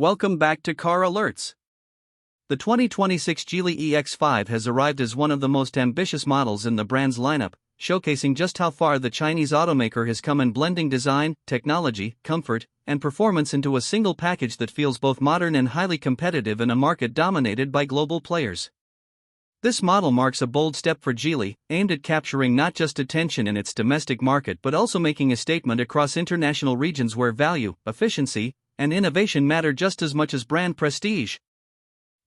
Welcome back to Car Alerts. The 2026 Geely EX5 has arrived as one of the most ambitious models in the brand's lineup, showcasing just how far the Chinese automaker has come in blending design, technology, comfort, and performance into a single package that feels both modern and highly competitive in a market dominated by global players. This model marks a bold step for Geely, aimed at capturing not just attention in its domestic market but also making a statement across international regions where value, efficiency, and innovation matter just as much as brand prestige.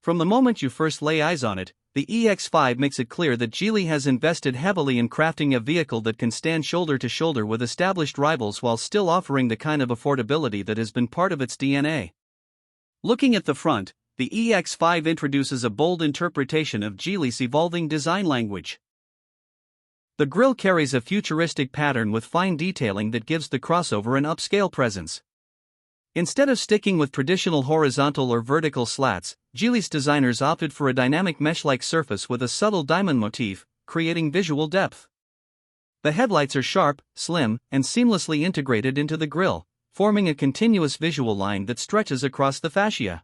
From the moment you first lay eyes on it, the EX5 makes it clear that Geely has invested heavily in crafting a vehicle that can stand shoulder to shoulder with established rivals while still offering the kind of affordability that has been part of its DNA. Looking at the front, the EX5 introduces a bold interpretation of Geely's evolving design language. The grille carries a futuristic pattern with fine detailing that gives the crossover an upscale presence. Instead of sticking with traditional horizontal or vertical slats, Geely's designers opted for a dynamic mesh-like surface with a subtle diamond motif, creating visual depth. The headlights are sharp, slim, and seamlessly integrated into the grille, forming a continuous visual line that stretches across the fascia.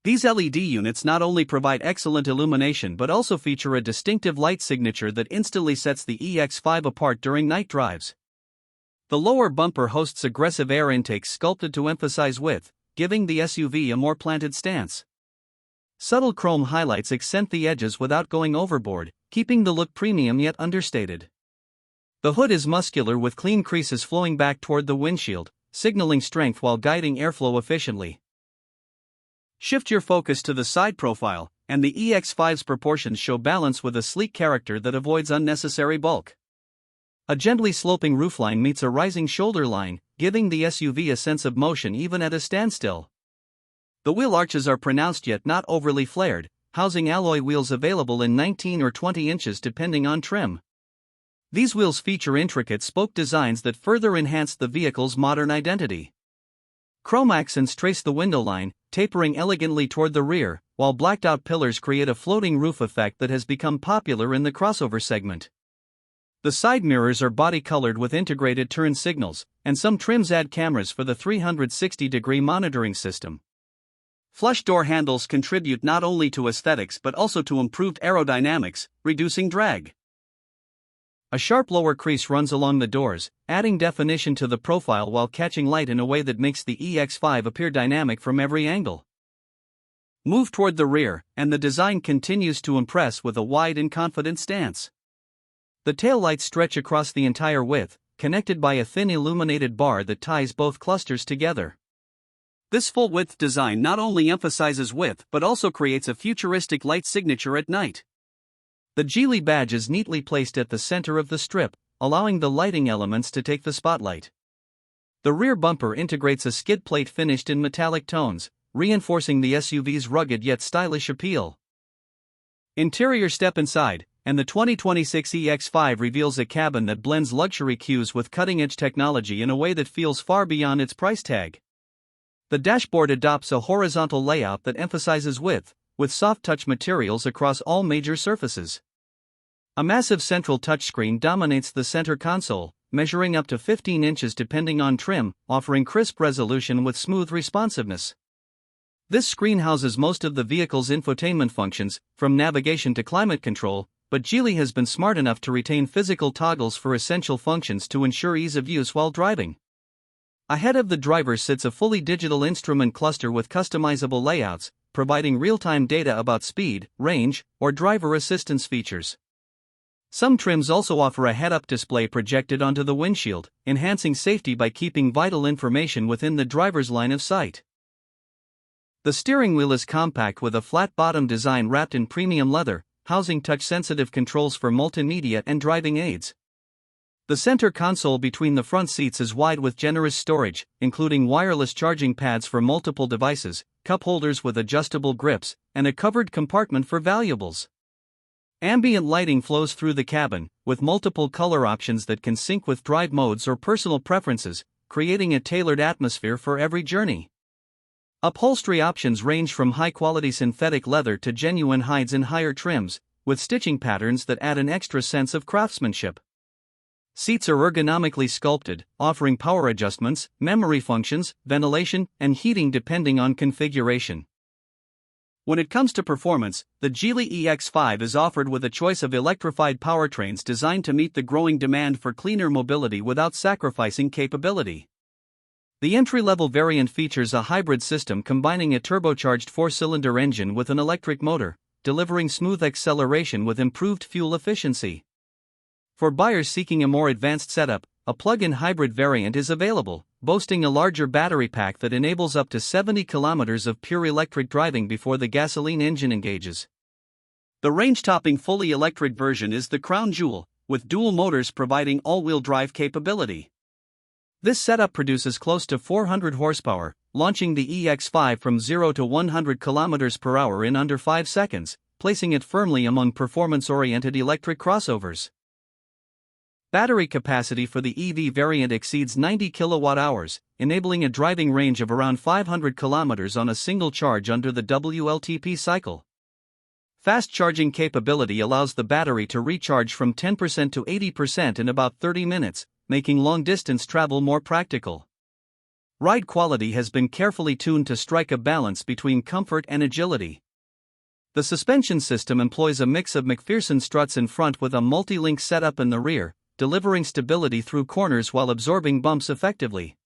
These LED units not only provide excellent illumination but also feature a distinctive light signature that instantly sets the EX5 apart during night drives. The lower bumper hosts aggressive air intakes sculpted to emphasize width, giving the SUV a more planted stance. Subtle chrome highlights accent the edges without going overboard, keeping the look premium yet understated. The hood is muscular with clean creases flowing back toward the windshield, signaling strength while guiding airflow efficiently. Shift your focus to the side profile, and the EX5's proportions show balance with a sleek character that avoids unnecessary bulk. A gently sloping roofline meets a rising shoulder line, giving the SUV a sense of motion even at a standstill. The wheel arches are pronounced yet not overly flared, housing alloy wheels available in 19 or 20 inches depending on trim. These wheels feature intricate spoke designs that further enhance the vehicle's modern identity. Chrome accents trace the window line, tapering elegantly toward the rear, while blacked-out pillars create a floating roof effect that has become popular in the crossover segment. The side mirrors are body-colored with integrated turn signals, and some trims add cameras for the 360-degree monitoring system. Flush door handles contribute not only to aesthetics but also to improved aerodynamics, reducing drag. A sharp lower crease runs along the doors, adding definition to the profile while catching light in a way that makes the EX5 appear dynamic from every angle. Move toward the rear, and the design continues to impress with a wide and confident stance. The taillights stretch across the entire width, connected by a thin illuminated bar that ties both clusters together. This full-width design not only emphasizes width but also creates a futuristic light signature at night. The Geely badge is neatly placed at the center of the strip, allowing the lighting elements to take the spotlight. The rear bumper integrates a skid plate finished in metallic tones, reinforcing the SUV's rugged yet stylish appeal. Interior step inside, and the 2026 EX5 reveals a cabin that blends luxury cues with cutting-edge technology in a way that feels far beyond its price tag. The dashboard adopts a horizontal layout that emphasizes width, with soft-touch materials across all major surfaces. A massive central touchscreen dominates the center console, measuring up to 15 inches depending on trim, offering crisp resolution with smooth responsiveness. This screen houses most of the vehicle's infotainment functions, from navigation to climate control, but Geely has been smart enough to retain physical toggles for essential functions to ensure ease of use while driving. Ahead of the driver sits a fully digital instrument cluster with customizable layouts, providing real-time data about speed, range, or driver assistance features. Some trims also offer a head-up display projected onto the windshield, enhancing safety by keeping vital information within the driver's line of sight. The steering wheel is compact with a flat-bottom design wrapped in premium leather, housing touch-sensitive controls for multimedia and driving aids. The center console between the front seats is wide with generous storage, including wireless charging pads for multiple devices, cup holders with adjustable grips, and a covered compartment for valuables. Ambient lighting flows through the cabin, with multiple color options that can sync with drive modes or personal preferences, creating a tailored atmosphere for every journey. Upholstery options range from high-quality synthetic leather to genuine hides in higher trims, with stitching patterns that add an extra sense of craftsmanship. Seats are ergonomically sculpted, offering power adjustments, memory functions, ventilation, and heating depending on configuration. When it comes to performance, the Geely EX5 is offered with a choice of electrified powertrains designed to meet the growing demand for cleaner mobility without sacrificing capability. The entry-level variant features a hybrid system combining a turbocharged 4-cylinder engine with an electric motor, delivering smooth acceleration with improved fuel efficiency. For buyers seeking a more advanced setup, a plug-in hybrid variant is available, boasting a larger battery pack that enables up to 70 kilometers of pure electric driving before the gasoline engine engages. The range-topping fully electric version is the crown jewel, with dual motors providing all-wheel drive capability. This setup produces close to 400 horsepower, launching the EX5 from 0 to 100 km per hour in under 5 seconds, placing it firmly among performance-oriented electric crossovers. Battery capacity for the EV variant exceeds 90 kWh, enabling a driving range of around 500 km on a single charge under the WLTP cycle. Fast charging capability allows the battery to recharge from 10% to 80% in about 30 minutes, making long-distance travel more practical. Ride quality has been carefully tuned to strike a balance between comfort and agility. The suspension system employs a mix of McPherson struts in front with a multi-link setup in the rear, delivering stability through corners while absorbing bumps effectively.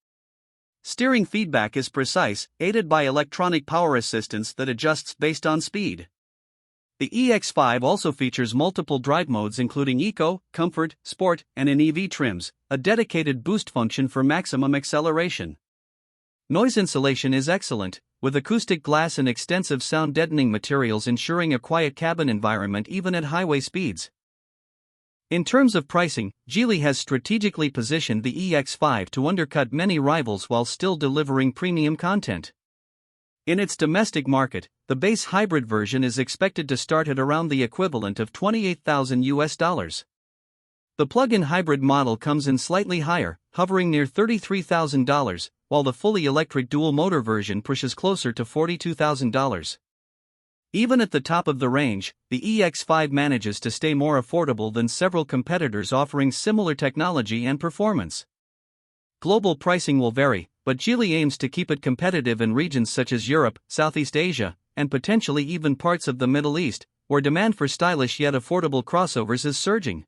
Steering feedback is precise, aided by electronic power assistance that adjusts based on speed. The EX5 also features multiple drive modes including Eco, Comfort, Sport, and in EV trims, a dedicated boost function for maximum acceleration. Noise insulation is excellent, with acoustic glass and extensive sound deadening materials ensuring a quiet cabin environment even at highway speeds. In terms of pricing, Geely has strategically positioned the EX5 to undercut many rivals while still delivering premium content. In its domestic market, the base hybrid version is expected to start at around the equivalent of $28,000. The plug-in hybrid model comes in slightly higher, hovering near $33,000, while the fully electric dual-motor version pushes closer to $42,000. Even at the top of the range, the EX5 manages to stay more affordable than several competitors offering similar technology and performance. Global pricing will vary, but Geely aims to keep it competitive in regions such as Europe, Southeast Asia, and potentially even parts of the Middle East, where demand for stylish yet affordable crossovers is surging.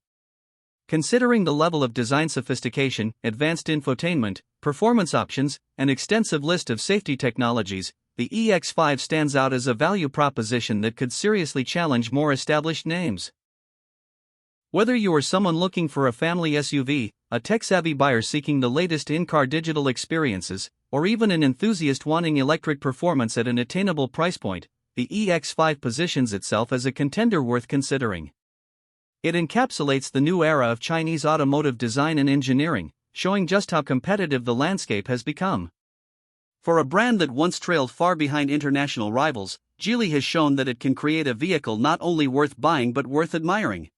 Considering the level of design sophistication, advanced infotainment, performance options, and extensive list of safety technologies, the EX5 stands out as a value proposition that could seriously challenge more established names. Whether you are someone looking for a family SUV, a tech-savvy buyer seeking the latest in-car digital experiences, or even an enthusiast wanting electric performance at an attainable price point, the EX5 positions itself as a contender worth considering. It encapsulates the new era of Chinese automotive design and engineering, showing just how competitive the landscape has become. For a brand that once trailed far behind international rivals, Geely has shown that it can create a vehicle not only worth buying but worth admiring.